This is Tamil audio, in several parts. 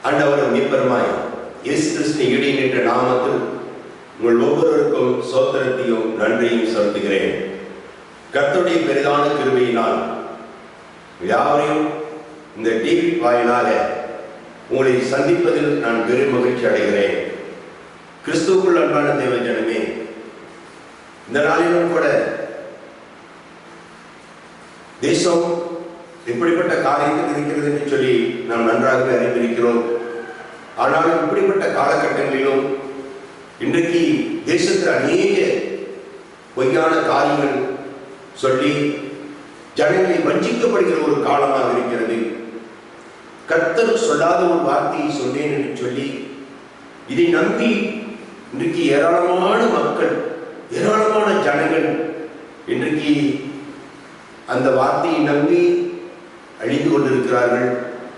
ஆண்டவரும் மீட்பருமாய் இயேசு கிறிஸ்துவின் இடையினின்ற நாமத்தில் உங்கள் ஒவ்வொருவருக்கும் சோத்திரத்தையும் நன்றியும் செலுத்துகிறேன். கர்த்தருடைய பெரிதான கிருபையினால் யாவரையும் இந்த டிவி வாயிலாக உங்களை சந்திப்பதில் நான் பெரும் மகிழ்ச்சி அடைகிறேன். கிறிஸ்துவுக்குள் அன்பான தேவ ஜனமே, இந்த நாளிலும் கூட தேசம் இப்படிப்பட்ட காரியத்தில் இருக்கிறது என்று சொல்லி நாம் நன்றாகவே அறிந்திருக்கிறோம். ஆனாலும் இப்படிப்பட்ட காலகட்டங்களிலும் இன்றைக்கு தேசத்தில் அநேக பொய்யான காரியங்கள் சொல்லி ஜனங்களை வஞ்சிக்கப்படுகிற ஒரு காலமாக இருக்கிறது. கர்த்தர் சொல்லாத ஒரு வார்த்தையை சொன்னேன் என்று சொல்லி இதை நம்பி இன்றைக்கு ஏராளமான மக்கள், ஏராளமான ஜனங்கள் இன்றைக்கு அந்த வார்த்தையை நம்பி அழிந்து கொண்டிருக்கிறார்கள்,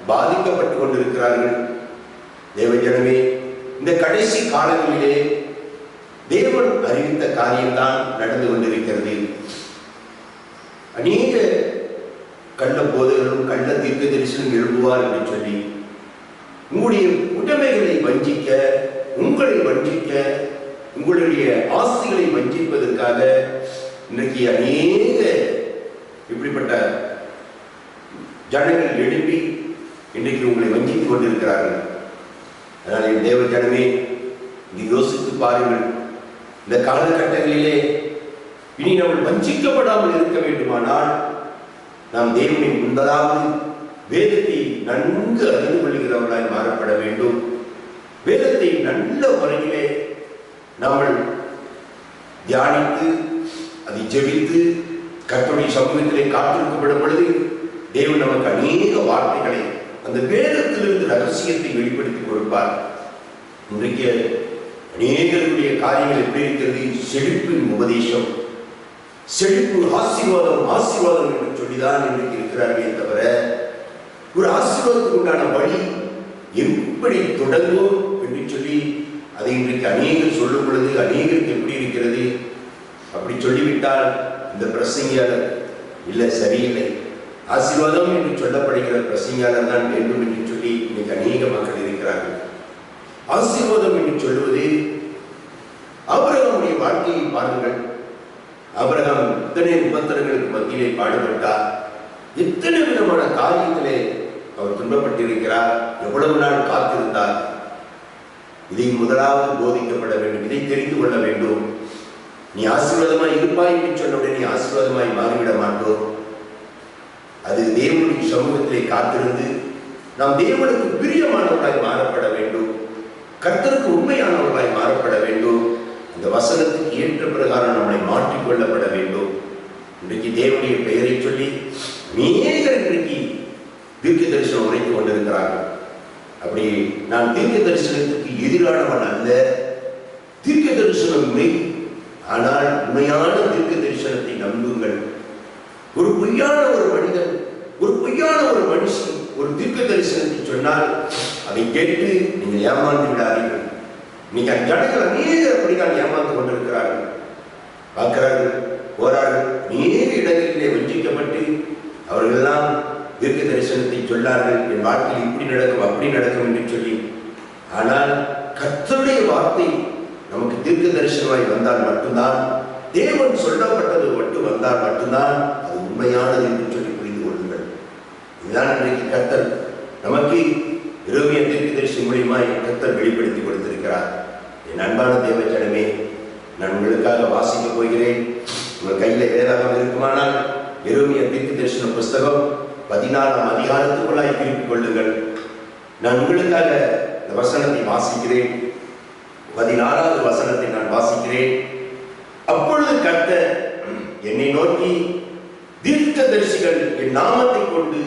பாதிக்கப்பட்டு கொண்டிருக்கிறார்கள். தேவஜனமே, இந்த கடைசி காலங்களிலே தேவன் அறிவித்த காரியம்தான் நடந்து கொண்டிருக்கிறது. அநேக கள்ள போதகர்களும் கள்ள தீர்க்க தரிசனம் எழுப்புவார் என்று சொல்லி உங்களுடைய உடைமைகளை வஞ்சிக்க, உங்களை வஞ்சிக்க, உங்களுடைய ஆசைகளை வஞ்சிப்பதற்காக இன்றைக்கு அநேக இப்படிப்பட்ட ஜனங்கள் எழுப்பி இன்றைக்கு உங்களை வஞ்சித்துக் கொண்டிருக்கிறார்கள். அதனால் என் தேவ ஜனமே, நீ யோசித்து பாருங்கள். இந்த காலகட்டங்களிலே இனி நம்ம வஞ்சிக்கப்படாமல் இருக்க வேண்டுமானால் நாம் தேவனின் முன்பதாவது வேதத்தை நன்கு அறிந்து கொள்கிறவர்களாய் மாறப்பட வேண்டும். வேதத்தை நல்ல முறையிலே நாம் தியானித்து அதை ஜெபித்து கர்த்தருடைய சமூகத்திலே காத்திருக்கப்படும் பொழுது தேவன் நமக்கு அநேக வார்த்தைகளை அந்த வேதத்திலிருந்து ரகசியத்தை வெளிப்படுத்தி கொடுப்பார். இன்றைக்கு அநேகருடைய காரியங்கள் எப்படி இருக்கிறது? செழிப்பின் உபதேசம், செழிப்பு, ஆசீர்வாதம், ஆசீர்வாதம் என்று சொல்லிதான் இன்றைக்கு இருக்கிறார்களே தவிர ஒரு ஆசீர்வாதத்துக்கு உண்டான வழி எப்படி தொடங்கும் என்று சொல்லி அதை இன்றைக்கு அநேகர் சொல்லும் பொழுது அநேகருக்கு எப்படி இருக்கிறது? அப்படி சொல்லிவிட்டால் இந்த பிரசங்கியாளர் இல்லை, சரியில்லை, ஆசீர்வாதம் என்று சொல்லப்படுகிற பிரசங்கியாளர் தான் வேண்டும் என்று சொல்லி இன்னைக்கு அநேக மக்கள் இருக்கிறார்கள். ஆசீர்வாதம் என்று சொல்லுவது ஆபிரகாமுடைய வாழ்க்கையை பாருங்கள். ஆபிரகாம் இத்தனை உபத்திரங்களுக்கு மத்தியிலே பாடுபட்டார். எத்தனை விதமான காரியத்திலே அவர் துன்பப்பட்டிருக்கிறார். எவ்வளவு நாள் காத்திருந்தார். இதை முதலாவது போதிக்கப்பட வேண்டும். இதை தெரிந்து கொள்ள வேண்டும். நீ ஆசீர்வாதமாய் இருப்பாய் என்று சொன்னவுடனே நீ ஆசீர்வாதமாய் மாறிவிட மாட்டோம். அது தேவனுடைய சமூகத்திலே காத்திருந்து நாம் தேவனுக்கு பிரியமானவர்களாய் மாறப்பட வேண்டும். கர்த்தருக்கு உண்மையானவர்களாய் மாறப்பட வேண்டும். அந்த வசனத்துக்கு ஏற்ற பிரகாரம் நம்மளை மாற்றிக்கொள்ளப்பட வேண்டும். இன்றைக்கு தேவனுடைய பெயரை சொல்லி அநேகர் இன்றைக்கு தீர்க்க தரிசனம் உரைத்துக் கொண்டிருக்கிறார்கள். அப்படி நான் தீர்க்க தரிசனத்துக்கு எதிரானவன் அல்ல. தீர்க்க தரிசனம் மெய், ஆனால் உண்மையான தீர்க்க தரிசனத்தை நம்புங்கள். ஒரு பொய்யான ஒரு மனிதன், ஒரு பொய்யான ஒரு மனுஷன் ஒரு தீர்க்க தரிசனத்தை சொன்னால் அதை கேட்டு நீங்கள் ஏமாந்து விடாதீர்கள். இன்னைக்கு ஜனங்கள் அநேகர் அப்படிதான் ஏமாந்து கொண்டிருக்கிறார்கள். பார்க்கிறார்கள், போறார்கள், அநேக இடங்களிலே வஞ்சிக்கப்பட்டு அவர்களெல்லாம் தீர்க்க தரிசனத்தை சொன்னார்கள். என் வாழ்க்கையில் இப்படி நடக்கும், அப்படி நடக்கும் என்று சொல்லி. ஆனால் கர்த்தருடைய வார்த்தை நமக்கு தீர்க்க தரிசனமாய் வந்தால் மட்டும்தான், தேவன் சொல்லப்பட்டது மட்டும் வந்தால் மட்டும்தான் அது உண்மையானது என்று சொல்லி புரிந்து கொள்ளுங்கள். இதுதான் இன்றைக்கு கர்த்தர் நமக்கு எரேமியா தீர்க்கதரிசி மூலமாய் கர்த்தர் வெளிப்படுத்தி கொடுத்திருக்கிறார். என் அன்பான தேவ ஜனமே, நான் உங்களுக்காக வாசிக்க போகிறேன். உங்கள் கையில் வேதாகம் இருக்குமானால் எரேமியா தீர்க்கதரிசன புஸ்தகம் 14ஆம் அதிகாரத்துக்குள்ளாய் திருப்பிக் கொள்ளுங்கள். நான் உங்களுக்காக இந்த வசனத்தை வாசிக்கிறேன். 14வது வசனத்தை நான் வாசிக்கிறேன். அப்பொழுது கர்த்தர் என்னை நோக்கி, தீர்க்கதரிசிகள் என் நாமத்தை கொண்டு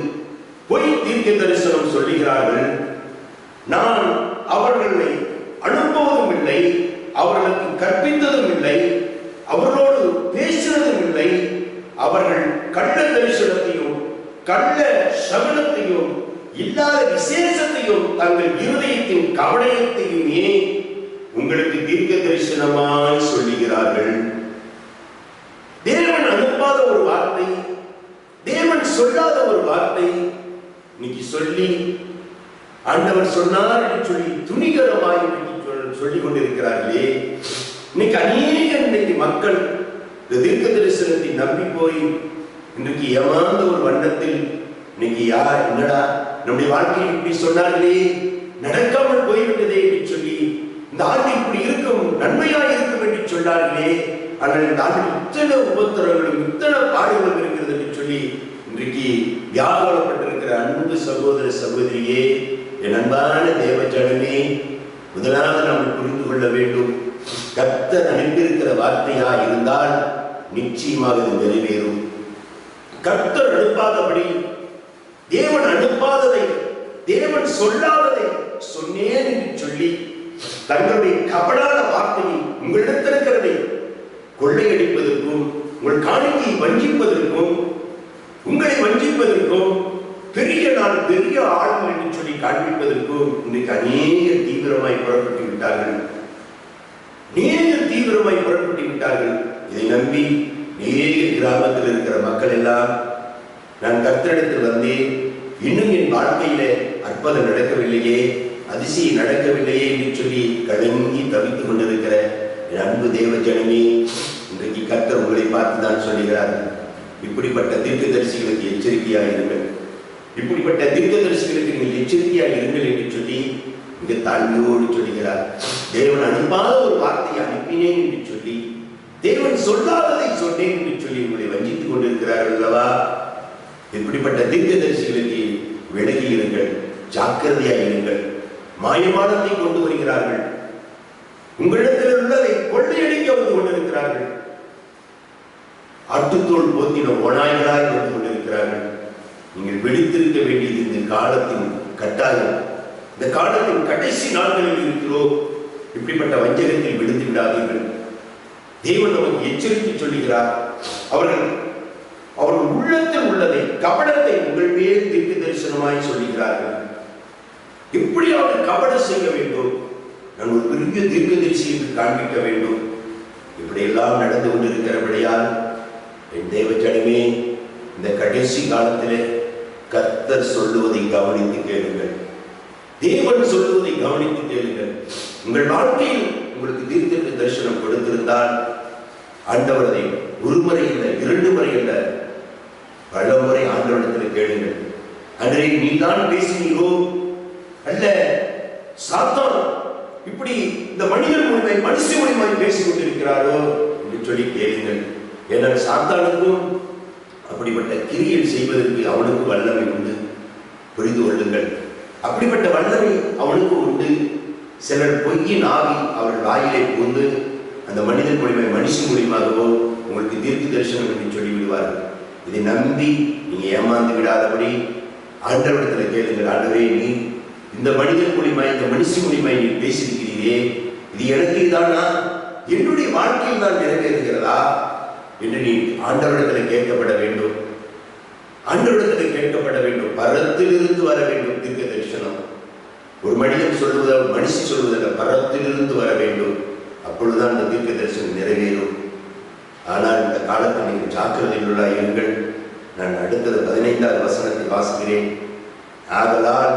பொய் தீர்க்க தரிசனம் சொல்லுகிறார்கள். நான் அவர்களை அனுப்புவதும் இல்லை, அவர்களுக்கு கற்பித்ததும் இல்லை, அவர்களோடு பேசுவதும் இல்லை. அவர்கள் கள்ள தரிசனத்தையும் கள்ள சகுனத்தையும் இல்லாத விசேஷத்தையும் தங்கள் இருதயத்தின் கவனத்தையுமே உங்களுக்கு தீர்க்க தரிசனமாய் சொல்லுகிறார்கள். தேவன் அனுப்பாத ஒரு வார்த்தை, தேவன் சொல்லாத ஒரு வார்த்தை இன்னைக்கு சொல்லி ஆண்டவர் சொன்னார் என்று சொல்லி துணிகரமாய் சொல்லிக் கொண்டிருக்கிறார்களே. இன்னைக்கு இன்னைக்கு மக்கள் தீர்க்க தரிசனத்தை நம்பி போய் இன்றைக்கு ஏமாந்த ஒரு வண்ணத்தில் இன்னைக்கு என்னடா நம்முடைய வாழ்க்கையில் இப்படி சொன்னார்களே, நடக்காமல் போய்விட்டதே என்று சொல்லி, இந்த ஆண்டு இப்படி இருக்கும், நன்மையா இருக்கும் என்று சொன்னார்களே, ஆனால் இந்த ஆண்டில் இத்தனை உபத்திரங்களும் இத்தனை பாடுகளும் இருக்கிறது என்று சொல்லி இன்றைக்கு வியாபாரப்பட்டிருக்கிற அன்பு சகோதர சகோதரியே, என் அன்பான தேவ ஜனமே, முதலாவது நாம் புரிந்து கொள்ள வேண்டும், கர்த்தர் அனுப்பியிருக்கிற வார்த்தையா இருந்தால் நிச்சயமாக இது நிறைவேறும். கர்த்தர் அனுப்பாதபடி, தேவன் அனுப்பாததை, தேவன் சொல்லாததை சொன்னேன் என்று சொல்லி தங்களுடைய கபடான வார்த்தையை உங்களிடத்திருக்கிறதை கொள்ளையடிப்பதற்கும், உங்கள் காணிக்கையை வஞ்சிப்பதற்கும், உங்களை வஞ்சிப்பதற்கும், பெரிய நாள் பெரிய ஆழ்வு என்று சொல்லி காண்பிப்பதற்கும் இன்றைக்கு அநேக தீவிரமாய் புறப்பட்டு விட்டார்கள். தீவிரமாய் புறப்பட்டு விட்டார்கள். இதை நம்பி அநேக கிராமத்தில் இருக்கிற மக்கள் எல்லாம், நான் கர்த்தரிடத்தில் வந்தேன், இன்னும் என் வாழ்க்கையில அற்புதம் நடக்கவில்லையே, அதிசயம் நடக்கவில்லையே என்று சொல்லி கலங்கி தவித்துக் கொண்டிருக்கிற என் அன்பு தேவ ஜனமே, இன்றைக்கு கர்த்தர் உங்களை பார்த்து தான் சொல்லுகிறார், இப்படிப்பட்ட தீர்க்கதரிசிகளுக்கு எச்சரிக்கையாக இருங்கள், இப்படிப்பட்ட தீர்க்கதரிசிகளுக்கு நீங்கள் எச்சரிக்கையாக இருங்கள் என்று சொல்லி இங்கு தாழ்மையோடு சொல்லுகிறார். தேவன் அனுப்பாத ஒரு வார்த்தையை அனுப்பினேன் என்று சொல்லி, தேவன் சொல்லாததை சொன்னேன் என்று சொல்லி உங்களை வஞ்சித்துக் கொண்டிருக்கிறார்கள் அல்லவா? இப்படிப்பட்ட தீர்க்கதரிசிகளுக்கு விலகி இருங்கள், ஜாக்கிரதையாக இருங்கள். மாயமானத்தை கொண்டு வருகிறார்கள், உங்களிடத்தில் உள்ளதை கொள்ளையடிக்க வந்து கொண்டிருக்கிறார்கள். ஆட்டுத்தோல் போத்தின ஓநாய்களாய் வந்து கொண்டிருக்கிறார்கள். நீங்கள் விழித்திருக்க வேண்டியது இந்த காலத்தின் கட்டாயம். இந்த காலத்தின் கடைசி நாட்களில் இருக்கிறோம். இப்படிப்பட்ட வஞ்சகத்தில் விழுந்து விடாதீர்கள். தேவன் நமக்கு எச்சரித்து சொல்லுகிறார். அவர்கள் உள்ளத்தில் உள்ளதை, கபடத்தை உங்கள் மேல் தீர்க்க தரிசனமாய் சொல்லுகிறார்கள். எப்படியாவது கபடம் செய்ய வேண்டும், நான் ஒரு பெரிய தீர்க்க தரிசியை காண்பிக்க வேண்டும். இப்படி எல்லாம் நடந்து கொண்டிருக்கிறபடியால் என் தேவ ஜனமே, இந்த கடைசி காலத்திலே கர்த்தர் சொல்லுவதை கவனித்து கேளுங்கள். தேவன் சொல்லுவதை கவனித்து கேளுங்கள். உங்கள் வாழ்க்கையில் உங்களுக்கு தீர்க்க தரிசனம் கொடுத்திருந்தால் ஆண்டவர் அதை ஒரு முறை இல்லை, 2 முறை இல்லை, பல முறை ஆண்டவரிடத்தில் கேளுங்கள். அன்றே நீதான் பேசினீரோ, அல்ல சாத்தான் இப்படி இந்த மனிதன் மூலமாய் மனுஷ மூலமாய் பேசிக் கொண்டிருக்கிறாரோ என்று சொல்லி கேளுங்கள். ஏனால் சாத்தானுக்கும் அப்படிப்பட்ட கிரியல் செய்வதற்கு அவனுக்கு வல்லமை உண்டு, புரிந்து கொள்ளுங்கள். அப்படிப்பட்ட வல்லமை அவனுக்கு உண்டு. சிலர் பொய்யின் ஆவி அவர்கள் வாயிலை புகுந்து அந்த மனிதன் மூலியமாக மனுஷ மூலியமாகவோ உங்களுக்கு தீர்க்க தரிசனம் என்று சொல்லிவிடுவார்கள். இதை நம்பி நீங்க ஏமாந்து விடாதபடி ஆண்டவரிடத்தில் கேளுங்கள். ஆண்டவரே, நீ இந்த மனிதன் மூலியமாய், இந்த மனுஷ மூலியமாய் நீ பேசியிருக்கிறீரே, இது எனக்கு இதானா, என்னுடைய வாழ்க்கையில் தான் நிறைவேறுகிறதா என்று நீ ஆண்டவரிடத்தில் கேட்கப்பட வேண்டும். ஆண்டவரிடத்தில் கேட்கப்பட வேண்டும். பரத்திலிருந்து வர வேண்டும் தீர்க்க தரிசனம். ஒரு மனிதன் சொல்வதால், மனுஷி சொல்வதல்ல, பரத்திலிருந்து வர வேண்டும். அப்பொழுதுதான் அந்த தீர்க்க தரிசனம் நிறைவேறும். ஆனால் இந்த காலத்தில் நீங்கள் ஜாக்கிரதையுள்ள இருங்கள். நான் அடுத்தது 15வது வசனத்தை வாசிக்கிறேன். ஆதலால்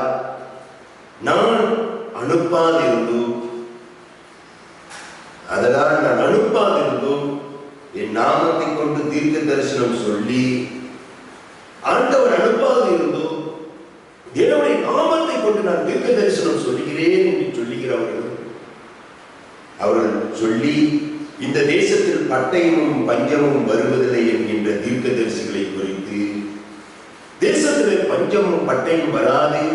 நான் அனுப்பாதிருந்தும் என் நாமத்தை கொண்டு தீர்க்க தரிசனம் சொல்லி, ஆண்டவர் அனுப்பாது இருந்தும் என்னுடைய நாமத்தை கொண்டு நான் தீர்க்க தரிசனம் சொல்லுகிறேன் என்று சொல்லுகிறவர்கள், அவர்கள் சொல்லி இந்த தேசத்தில் பட்டயமும் பஞ்சமும் வருவதில்லை என்கின்ற தீர்க்க தரிசிகளை குறித்து, தேசத்தில் பஞ்சமும் பட்டயம் வராது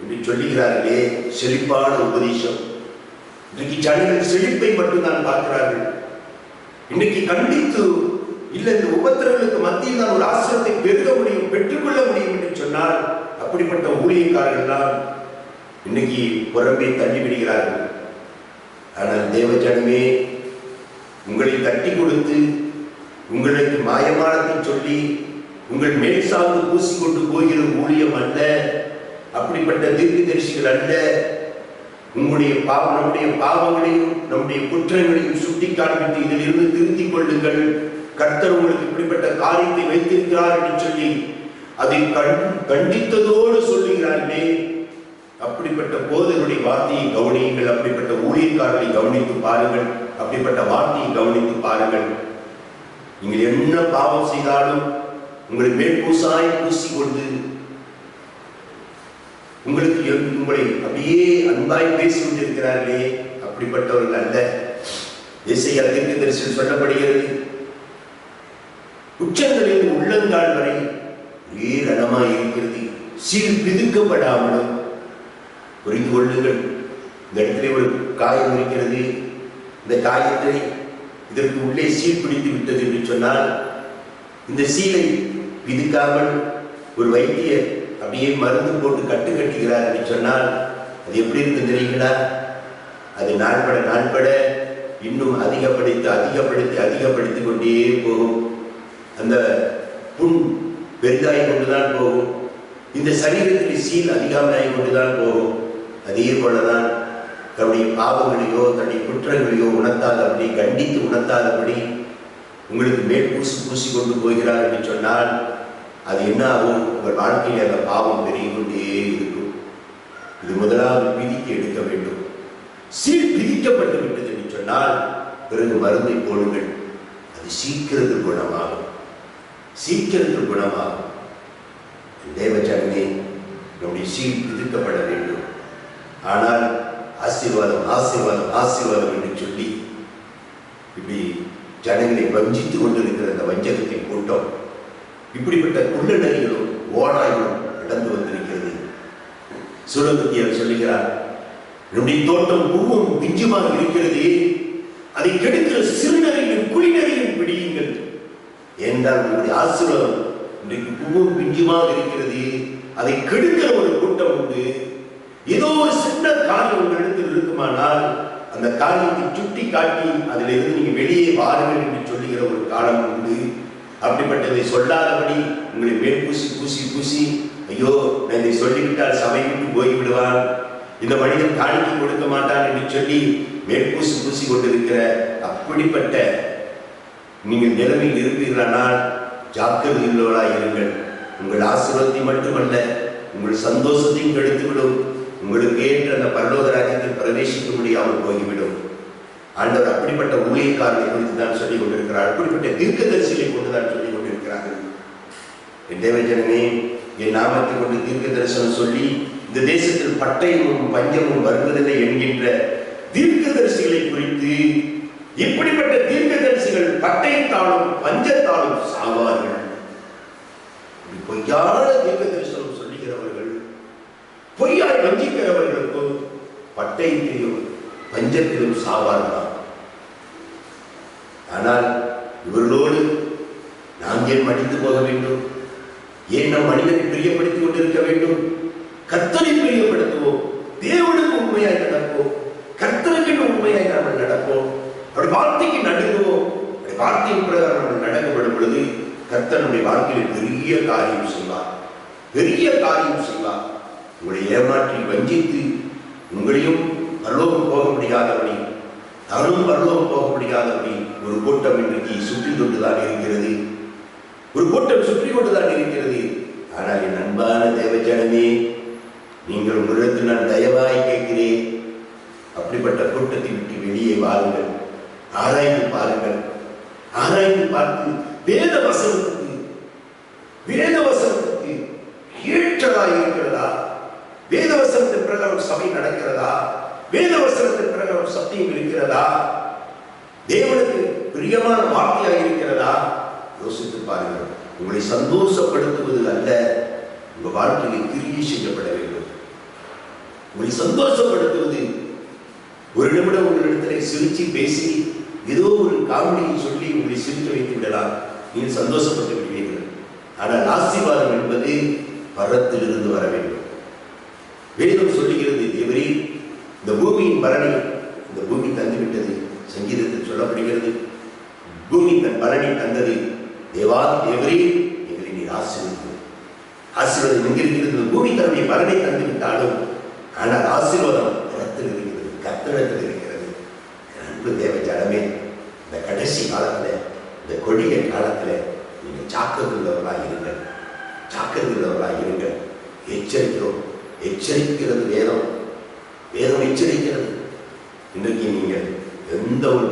என்று சொல்லுகிறார்களே, செழிப்பான உபதேசம். இன்றைக்கு ஜனங்கள் செழிப்பை மட்டும்தான் பார்க்கிறார்கள். இன்னைக்கு கண்டித்து இல்லை, இந்த உபத்திரங்களுக்கு மத்தியில் தான் ஒரு ஆசிரத்தை பெருக முடியும், பெற்றுக்கொள்ள முடியும் என்று சொன்னால், அப்படிப்பட்ட ஊழியக்காரர்கள் தான் இன்னைக்கு புறம்பே தள்ளிவிடுகிறார்கள். ஆனால் தேவஜனமே, உங்களை தட்டி கொடுத்து உங்களுக்கு மாயமானத்தை சொல்லி உங்கள் மேல் சார்ந்து பூசிக்கொண்டு போகிற ஊழியம் அல்ல, அப்படிப்பட்ட தீர்க்க தரிசிகள் அல்ல. நம்முடைய பாவங்களையும் நம்முடைய குற்றங்களையும் சுட்டி காண்பித்து இதிலிருந்து திருத்திக் கொள்ளுங்கள். கர்த்தர் உங்களுக்கு இப்படிப்பட்ட காரியத்தை வைத்திருக்கிறார் என்று சொல்லி அதை கண்டித்ததோடு சொல்லுகிறார்களே, அப்படிப்பட்ட போதகருடைய வார்த்தையை கவனியுங்கள். அப்படிப்பட்ட ஊழியக்காரர்களை கவனித்து பாருங்கள். அப்படிப்பட்ட வார்த்தையை கவனித்து பாருங்கள். நீங்கள் என்ன பாவம் செய்தாலும் உங்களை மேற்பூசாய் பூசிக்கொண்டு உங்களுக்கு உங்களை அப்படியே அன்பாய் பேசி கொண்டிருக்கிறார்களே, அப்படிப்பட்டவர்கள் அல்ல. எசேயா தீர்க்கதரிசியில் சொல்லப்படுகிறது, உச்சங்களில் உள்ளங்கால் வரை ஒரே ரணமாய் இருக்கிறது, சீல் பிதுக்கப்படாமலும். புரிந்து கொள்ளுங்கள், இந்த இடத்துல ஒரு காயம் இருக்கிறது. இந்த காயத்தை இதற்கு உள்ளே சீல் பிடித்து விட்டது என்று சொன்னால், இந்த சீலை பிதுக்காமல் ஒரு வைத்தியர் அப்படியே மருந்து போட்டு கட்டுகிறார் என்று சொன்னால் அது எப்படி இருக்கு தெரியுங்களா? அது நாள்பட இன்னும் அதிகப்படுத்தி கொண்டே போகும். அந்த புண் பெரிதாகி கொண்டுதான் போகும். இந்த சரீரத்தில் சீல் அதிகமாகி கொண்டுதான் போகும். அதே போலதான் தன்னுடைய பாவங்களையோ தன்னுடைய குற்றங்களையோ உணர்த்தாதபடி, கண்டித்து உணர்த்தாதபடி உங்களுக்கு மேல் பூசி கொண்டு போகிறார் என்று சொன்னால் அது என்ன ஆகும்? உங்கள் வாழ்க்கையில் அந்த பாவம் பெருகிக் கொண்டே இருக்கும். இது முதலாவது பிதிக்கு எடுக்க வேண்டும். சீல் பிதிக்கப்பட்டு விட்டது என்று சொன்னால் பிறகு மருந்தை போடுங்கள். அது சீக்கிரத்தில் குணமாகும். தேவஜனமே, நம்முடைய சீல் பிதிக்கப்பட வேண்டும். ஆனால் ஆசீர்வாதம் என்று சொல்லி இப்படி ஜனங்களை வஞ்சித்துக் கொண்டிருக்கிற அந்த வஞ்சகத்தின் கூட்டம், இப்படிப்பட்ட குள்ளநரிகளும் ஓநாய்களும் நடந்து வந்திருக்கிறது. சுலபத்தியர் சொல்லுகிறார், நம்முடைய தோட்டம் பூவும் பிஞ்சுமாக இருக்கிறது, அதை கெடுக்கிற சிறுநரியும் குளிநரியும் பிடியுங்கள் என்றால் உங்களுடைய ஆசீர்வாதம் இன்றைக்கு பூவும் பிஞ்சுமாக இருக்கிறது, அதை கெடுக்கிற ஒரு கூட்டம் உண்டு. ஏதோ ஒரு சின்ன காரியம் உங்களிடத்தில் இருக்குமானால் அந்த காரியத்தை சுட்டி காட்டி அதில் இருந்து நீங்க வெளியே வாருங்கள் என்று சொல்லுகிற ஒரு காலம் உண்டு. அப்படிப்பட்டதை சொல்லாதபடி உங்களை பூசி ஐயோ நான் இதை சொல்லிவிட்டால் சபை விட்டு போய்விடுவான், இந்த மனிதன் காணிக்கை கொடுக்க மாட்டான் என்று சொல்லி பூசி கொண்டிருக்கிற அப்படிப்பட்ட நீங்கள் நிலைமையில் இருப்பீர்களானால் ஜாக்கிரதையுள்ளவர்களாய் இருங்கள். உங்கள் ஆசீர்வாதத்தை மட்டுமல்ல, உங்கள் சந்தோஷத்தையும் கெடுத்துவிடும். உங்களுக்கு ஏற்ற அந்த பரலோக ராஜ்யத்தில் பிரவேசிக்க முடியாமல் போய்விடும். ஆண்டவர் அப்படிப்பட்ட ஊழியக்காரர்களை குறித்து தான் சொல்லிக் கொண்டிருக்கிறார். அப்படிப்பட்ட தீர்க்கதரிசிகளை கொண்டுதான் சொல்லிக் கொண்டிருக்கிறார்கள். என் தேவஜனமே, என் நாமத்தை கொண்டு தீர்க்க தரிசனம் சொல்லி இந்த தேசத்தில் பட்டயமும் பஞ்சமும் வருவதில்லை என்கின்ற தீர்க்கதரிசிகளை குறித்து, இப்படிப்பட்ட தீர்க்கதரிசிகள் பட்டயத்தாலும் பஞ்சத்தாலும் சாவார்கள். பொய்யான தீர்க்க தரிசனம் சொல்லுகிறவர்கள், பொய்யாய் வஞ்சிக்கிறவர்களுக்கும் பட்டயத்திலும் பஞ்சத்திலும் சாவார்களாம். ஆனால் இவர்களோடு நாம் ஏன் மடிந்து போக வேண்டும்? ஏன் நம் மனிதனை பிரியப்படுத்திக் கொண்டிருக்க வேண்டும்? கர்த்தரை பிரியப்படுத்துவோம், தேவனுக்கு உண்மையாய் நடப்போம், கர்த்தருக்கு உண்மையாய் நாம் நடப்போம், அப்படி வார்த்தைக்கு நடுங்குவோம். அப்படி வார்த்தையின் பிரகாரம் நம்ம நடக்கப்படும் பொழுது கர்த்தர் நம்முடைய வாழ்க்கையில் பெரிய காரியம் செய்வார். உங்களை ஏமாற்றி வஞ்சித்து உங்களையும் பரலோகம் போக முடியாதபடி, தானும் பரலோகம் போக முடியாதபடி ஒரு கூட்டம் இன்றைக்கு சுற்றி கொண்டுதான் இருக்கிறது. ஆனால் என் அன்பான தேவஜனமே, நீங்கள் உங்களிடத்தில் நான் தயவாய் கேட்கிறேன், அப்படிப்பட்ட கூட்டத்தை விட்டு வெளியே வாருங்கள். ஆராய்ந்து பார்த்து வேத வசனத்துக்கு ஏற்றதாக இருக்கிறதா? வேத வசனத்தின் பிரகாரம் சபை நடக்கிறதா? வேத வசனத்தின் பிரகாரம் சத்தியம் இருக்கிறதா? தேவனுக்கு பிரியமான வார்த்தையாக இருக்கிறதா? யோசித்து பாருங்கள். உங்களை சந்தோஷப்படுத்துவது அல்ல, உங்க வாழ்க்கையில் கிரியை செய்யப்பட வேண்டும். உங்களை சந்தோஷப்படுத்துவது ஒரு நிமிடம் உங்களிடத்திலே சிரிச்சு பேசி ஏதோ ஒரு காமெடியை சொல்லி உங்களை சிரிக்க வைத்து விடலாம், நீங்கள் சந்தோஷப்பட்டு விடுவீர்கள். ஆனால் ஆசீர்வாதம் என்பது பரத்திலிருந்து வர வேண்டும். வேதம் சொல்லுகிறது, தேவரே இந்த பூமியின் பலனை இந்த பூமி தந்துவிட்டது. சங்கீதத்தில் சொல்லப்படுகிறது, பூமி தன் பலனை தந்தது. தேவரே எங்களை நீர் ஆசீர்வாதம் எங்கிருக்கிறது? பூமி தன்னுடைய பலனை தந்து விட்டாலும் ஆனால் ஆசீர்வாதம் இடத்தில் இருக்கிறது, கர்த்தரிடத்தில் இருக்கிறது. அன்பு தேவ ஜனமே, இந்த கடைசி காலத்துல, இந்த கொடிய காலத்துல நீங்க ஜாக்கிரதை உள்ளவர்களாக இருங்கள். எச்சரிக்கிறோம். எச்சரிக்கிறது வேதம். வேதம் எச்சரிக்கிறது. இன்றைக்கு நீங்கள் எந்த ஒரு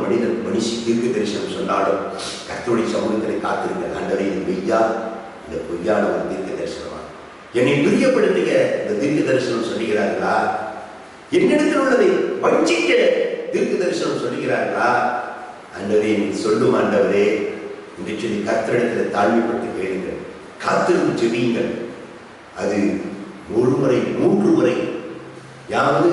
மனுஷி தீர்க்க தரிசனம் சொன்னாலும் கர்த்தருடைய சமூகத்தில் காத்திருக்க. ஆண்டவரே, இது மெய்யா, இந்த பொய்யான ஒரு தீர்க்க தரிசனமா? என்னை பிரியப்படுத்துக இந்த தீர்க்க தரிசனம் சொல்லுகிறார்களா? என்னிடத்தில் உள்ளதை வஞ்சிக்க தீர்க்க தரிசனம் சொல்லுகிறார்களா? ஆண்டவரே, நீ சொல்லும் ஆண்டவரே என்று சொல்லி கர்த்தரிடத்தில் தாழ்மைப்பட்டு கேளுங்கள். காத்திருந்து ஜெபியுங்கள். அது ஒரு முறை 3 முறை யாவது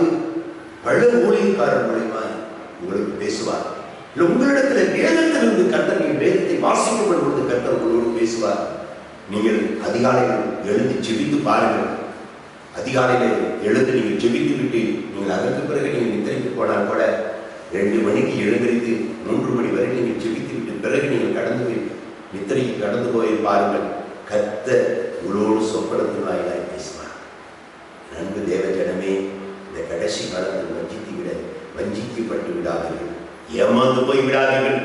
பல ஊழியக்காரர் மூலியமாய் உங்களுக்கு பேசுவார். இல்லை உங்களிடத்தில் வேதத்திலிருந்து கர்த்தர், நீங்கள் வேதத்தை வாசிக்கப்படும் பொழுது கர்த்தர் உங்களோடு பேசுவார். நீங்கள் அதிகாலையில் எழுந்து ஜெபித்து பாருங்கள். அதிகாலையில் எழுந்து நீங்கள் ஜெபித்து விட்டு நீங்கள் அதற்கு பிறகு நீங்கள் நித்திரைக்கு போனால் கூட 2 மணிக்கு எழுந்திரித்து 3 மணி வரை நீங்கள் ஜெபித்து விட்டு பிறகு நீங்கள் கடந்து போய் நித்திரைக்கு கடந்து போய் பாருங்கள். கர்த்தர் உங்களோடு சொப்பனத்தின் வாயிலாய் பேசுவார். நன்கு தேவ ஜனமே, இந்த கடைசி காலத்தில் வஞ்சிக்கப்பட்டு விடாதீர்கள், ஏமாந்து போய் விடாதீர்கள்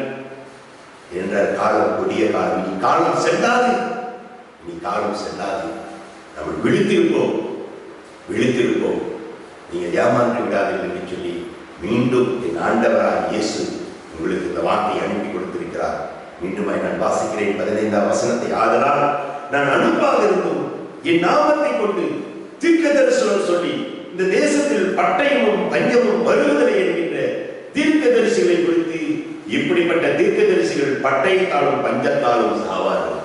என்ற காலம் கொடிய காலம். இனி காலம் செல்லாது, இனி காலம் செல்லாது. நம்ம விழித்திருப்போம். நீங்கள் ஏமாந்து விடாதீர்கள் என்று சொல்லி மீண்டும் என் ஆண்டவராக இயேசு உங்களுக்கு இந்த வார்த்தையை அனுப்பி கொடுத்திருக்கிறார். மீண்டும் நான் வாசிக்கிறேன் 15ஆம் வசனத்தை. ஆதலால் நான் அனுப்பாக இருந்தும் என் நாமத்தை கொண்டு தீர்க்க தரிசனம் சொல்லி இந்த தேசத்தில் பட்டயமும் பஞ்சமும் வருவதில்லை என்கின்ற தீர்க்க தரிசிகளை குறித்து, இப்படிப்பட்ட தீர்க்க தரிசிகள் பட்டயத்தாலும் பஞ்சத்தாலும் சாவார்கள்.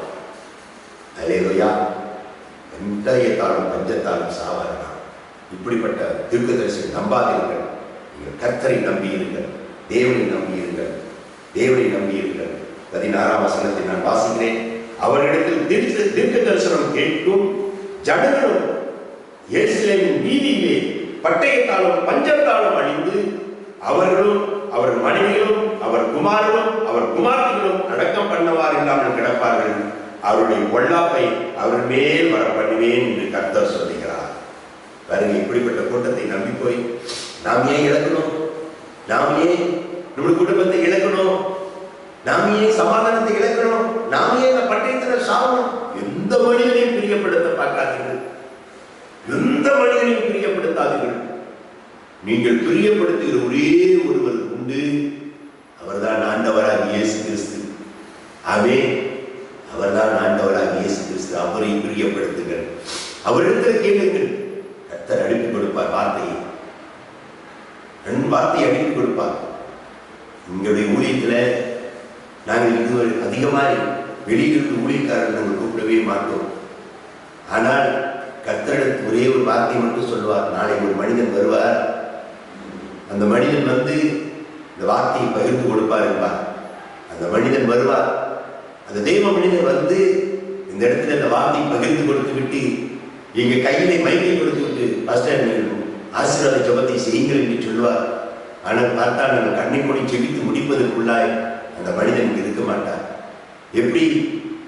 அல்லேலூயா. பட்டயத்தாலும் பஞ்சத்தாலும் சாவார்கள். இப்படிப்பட்ட தீர்க்க தரிசிகள் நம்பாதீர்கள். நீங்கள் கர்த்தரை நம்பியிருங்கள், தேவனை நம்பியிருங்கள், தேவனை நம்பியிருங்கள். 16ஆம் வசனத்தை நான் வாசிக்கிறேன். அவர்களிடத்தில் தீர்க்க தரிசனம் கேட்கும் ஜனங்களும் எருசலேமின் வீதியிலே பட்டயத்தாலும் பஞ்சத்தாலும் அழிந்து அவர்களும் அவர் மனைவிகளும் அவர் குமாரனும் அவர் குமார்த்திகளும் அடக்கம் பண்ணவாறு இல்லாமல் கிடப்பார்கள். அவருடைய பொல்லாப்பை அவர் மேல் வர பண்ணுவேன் என்று கர்த்தர் சொல்லுகிறார். பாருங்க, இப்படிப்பட்ட கூட்டத்தை நம்பி போய் நாம் ஏன் இழக்கணும்? நாம் ஏன் நம்முடைய குடும்பத்தை இழக்கணும்? நாம் ஏன் சமாதானத்தை இழக்கணும்? நாம் ஏன் இந்த பட்டயத்தில் சாவணும்? எந்த மனிதனையும் பிரியப்படுத்த பார்க்காதீர்கள். எந்த மனிதனையும் பிரியப்படுத்தாதீர்கள். நீங்கள் பிரியப்படுத்துகிற ஒரே ஒருவர் உண்டு. அவர்தான் ஆண்டவராக இயேசு கிறிஸ்து. ஆமென். அவர்தான் ஆண்டவராக இயேசு கிறிஸ்து. அவரை பிரியப்படுத்துங்கள். அவரிடத்தில் கேளுங்கள். கர்த்தர் அனுப்பி கொடுப்பார் வார்த்தையை. வார்த்தையை அனுப்பி கொடுப்பார். உங்களுடைய ஊழியத்தில் நாங்கள் இதுவரை அதிகமாக வெளியிலிருந்து ஊழியக்காரர்கள் நாங்கள் கூப்பிடவே மாட்டோம். ஆனால் கர்த்தரிடத்தில் ஒரே ஒரு வார்த்தை மட்டும் சொல்லுவார். நாளை ஒரு மனிதன் வருவார். அந்த மனிதன் வந்து இந்த வார்த்தையை பகிர்ந்து கொடுப்பார் என்பார். அந்த மனிதன் வருவார். அந்த தெய்வ மனிதன் வந்து இந்த இடத்துல இந்த வார்த்தையை பகிர்ந்து கொடுத்து விட்டு எங்க கையிலே மைக்கை கொடுத்து விட்டு பாஸ்டர் ஆசீர்வாத ஜெபத்தை செய்யுங்கள் என்று சொல்லுவார். ஆனால் பார்த்தா நாங்கள் கண்ணை மூடி ஜெபித்து முடிப்பதற்குள்ளாய் அந்த மனிதன் இருக்க மாட்டார். எப்படி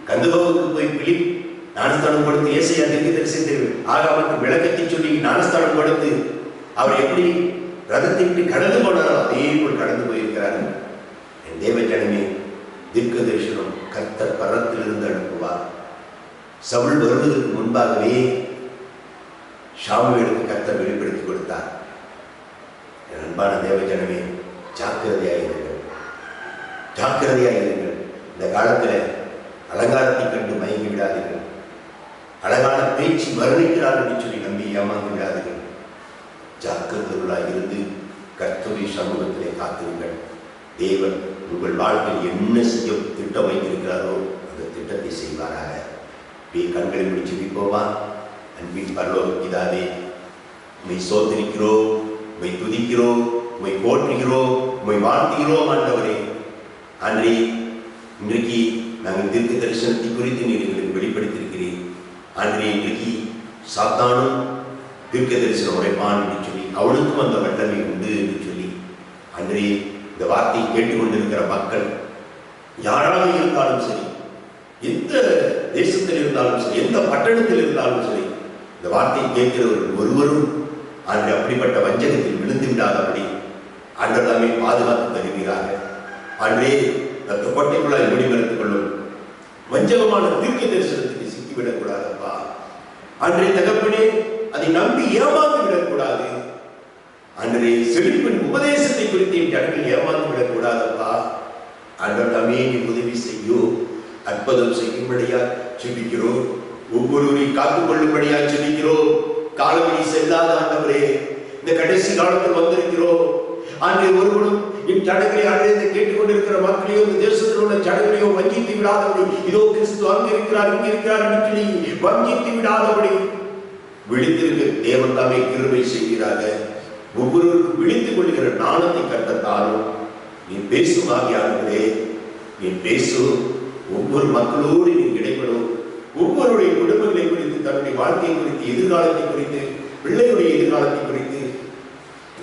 கந்தகோவுக்கு போய் பிலிப் ஞானஸ்தானம் கொடுத்து ஏசையா தீர்க்கதரிசி ஆகாமத்து விளக்கத்தை சொல்லி ஞானஸ்தானம் கொடுத்து அவர் எப்படி ரதத்தை விட்டு கடந்து போனாரோ அதே போல் கடந்து போயிருக்கிறார். என் தேவ ஜனமே, தீர்க்க தரிசனம் கர்த்தர் பரத்திலிருந்து அனுப்புவார். சவுல் வருவதற்கு முன்பாகவே சாமுவேலுக்கு கர்த்தர் வெளிப்படுத்தி கொடுத்தார். என் அன்பான தேவ ஜனமே, ஜாக்கிரதையாயிருங்கள், ஜாக்கிரதையாயிருங்கள். இந்த காலத்தில் அலங்காரத்தை கண்டு மயங்கி விடாதீர்கள். அழகான பேச்சு வர்ணிக்கிறார் என்று சொல்லி நம்பி ஏமாந்து விடாதீர்கள். ஜாக்கிரதைகளாக இருந்து கர்த்தருடைய சமூகத்திலே காத்திருங்கள். தேவன் உங்கள் வாழ்க்கையில் என்ன செய்ய திட்டம் வைத்திருக்கிறாரோ அந்த திட்டத்தை செய்வாராக. கண்களை முடிச்சு ஜெபிப்போமா? அன்பின் பரலோக பிதாவே, உம்மை சோதரிக்கிறோம், உம்மை துதிக்கிறோம், உம்மை போற்றுகிறோம், உம்மை வாழ்த்துகிறோம். ஆண்டவரே, அன்றே இன்றைக்கு நாங்கள் தீர்க்க தரிசனத்தை குறித்து நீர் எங்களுக்கு வெளிப்படுத்தியிருக்கிறீர். அன்றே இன்றைக்கு சாத்தானும் தீர்க்க தரிசனம் உரைப்பான் என்று சொல்லி அவனுக்கும் அந்த வல்லமை உண்டு என்று சொல்லி அன்றே இந்த வார்த்தையை கேட்டுக்கொண்டிருக்கிற மக்கள் யாராக இருந்தாலும் சரி, எந்த தேசத்தில் இருந்தாலும் சரி, எந்த பட்டணத்தில் இருந்தாலும் சரி, இந்த வார்த்தையை கேட்கிறவர்கள் ஒருவரும் அன்று அப்படிப்பட்ட வஞ்சகத்தில் விழுந்து விடாதபடி ஆண்டவராமே பாதுகாத்து தருகிறாங்க. அன்றே அந்த கொட்டைக்குள்ளாய் முடிவெடுத்துக் கொள்ளும் வஞ்சகமான தீர்க்க தரிசனத்துக்கு சிக்கிவிடக் கூடாதப்பா. அன்றே தகப்பனே, அதை நம்பி ஏமாந்து விடக்கூடாது. அன்றே செழிப்பின் உபதேசத்தை குறித்து என் ஜனங்கள் ஏமாந்து விடக்கூடாதப்பா. ஆண்டவர் தாமே நீ உதவி செய்யும், அற்புதம் செய்யும்படியா ஜெபிக்கிறோம். ஒவ்வொருவரையும் காத்துக் கொள்ளும்படியா ஜெபிக்கிறோம். காலவழி செல்லாத ஆண்டவரே, இந்த கடைசி காலத்தில் வந்திருக்கிறோம். அன்றே ஒருவனும் என் ஜனங்களை அன்றைய கேட்டுக்கொண்டிருக்கிற மக்களையோ இந்த தேசத்தில் உள்ள ஜனங்களையோ வஞ்சித்து விடாதபடி, இதோ கிறிஸ்து அங்கே இருக்கிறார் இங்கே இருக்கிறார் என்று சொல்லி வஞ்சித்து விடாதபடி விழித்திருக்க தேவன் தாமே கிருபை செய்கிறாங்க. ஒவ்வொருவருக்கும் விழித்துக் கொள்கிற நாணத்தை கர்த்தத்தாலும் நீ பேசும் ஆகியானவரே, நீ பேசு. ஒவ்வொரு மக்களோடு நீ இடைப்படும். ஒவ்வொருடைய குடும்பங்களை குறித்து, தன்னுடைய வாழ்க்கை குறித்து, எதிர்காலத்தை குறித்து, பிள்ளைகளுடைய எதிர்காலத்தை குறித்து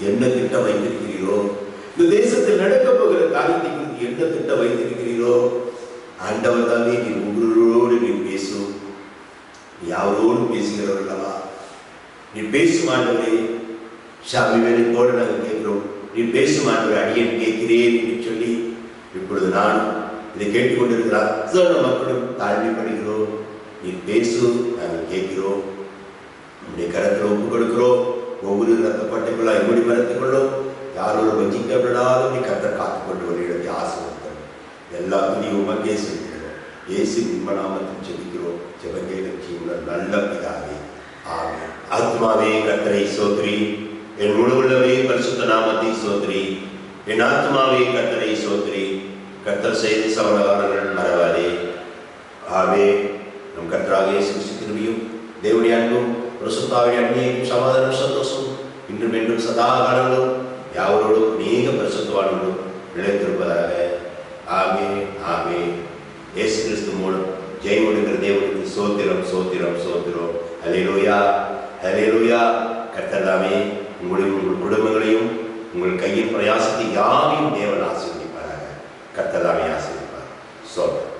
என்ன திட்டம் வைத்திருக்கிறீரோ, இந்த தேசத்தில் நடக்கப் போகிற காரியத்தை குறித்து என்ன திட்டம் வைத்திருக்கிறீரோ, ஆண்டவர் தானே நீ ஒவ்வொருவரோடு நீ பேசும். நீ யாரோடு பேசுகிறவர்களா? நீ பேசும் ஆண்டவரே. சாமி வேலைத்தோடு நாங்கள் கேட்கிறோம். நீ பேசும் ஆண்டவரே, அடியேன் கேட்கிறேன் என்று சொல்லி இப்பொழுது நான் இதை கேட்டுக்கொண்டிருக்கிறார் அத்தனை மக்களும் தாழ்மைப்படுகிறோம். நீ பேசு, நாங்கள் கேட்கிறோம். உன்னுடைய கரத்தில் ஒப்புக் கொடுக்கிறோம். ஒவ்வொரு ரத்தப்பட்டைக்குள்ளா எப்படி மறைத்துக் கொள்ளும். யாரோடு வஞ்சிக்கப்படாத நீ கர்த்தர் காத்துக் கொண்டு வருகிறது ஆசீர்வாதம். எல்லா துணியும் உமக்கே செலுத்துகிறோம். இயேசு நாமத்தில் ஜெபிக்கிறோம். ஜெபங்கேளும் நல்ல பிதாவே, ஆமென். ஆத்மாவே கர்த்தரை ஸ்தோத்திரி, என் முழு உள்ளமே பரிசுத்த நாமத்தை ஸ்தோத்திரி. என் ஆத்மாவே கர்த்தரை ஸ்தோத்திரி. கர்த்தர் செய்த சமாதானங்கள் மறவாதே. ஆமென். நம் கர்த்தராகிய இயேசு கிறிஸ்துவின் தேவனுடைய அன்பும் பரிசுத்தாவின் அன்பியும் சமாதானம் சந்தோஷம் இன்றும் என்றும் சதா காலங்களும் யாவரோடும் அநேக பரிசுத்தவான்களும் நிலைத்திருப்பதாக. ஆமென், ஆமென். இயேசு கிறிஸ்து மூலம் ஜெயம் கொடுக்கிற தேவனுக்கு சோத்திரம், சோத்திரம், சோத்திரம். ஹல்லேலூயா, ஹல்லேலூயா. கர்த்தர் தாமே உங்களையும் உங்கள் குடும்பங்களையும் உங்கள் கையின் பிரயாசத்தை யாரையும் தேவன் ஆசீர்வதிப்பாராக. கர்த்தர் தாமே ஆசீர்வதிப்பார். சோத்திரம்.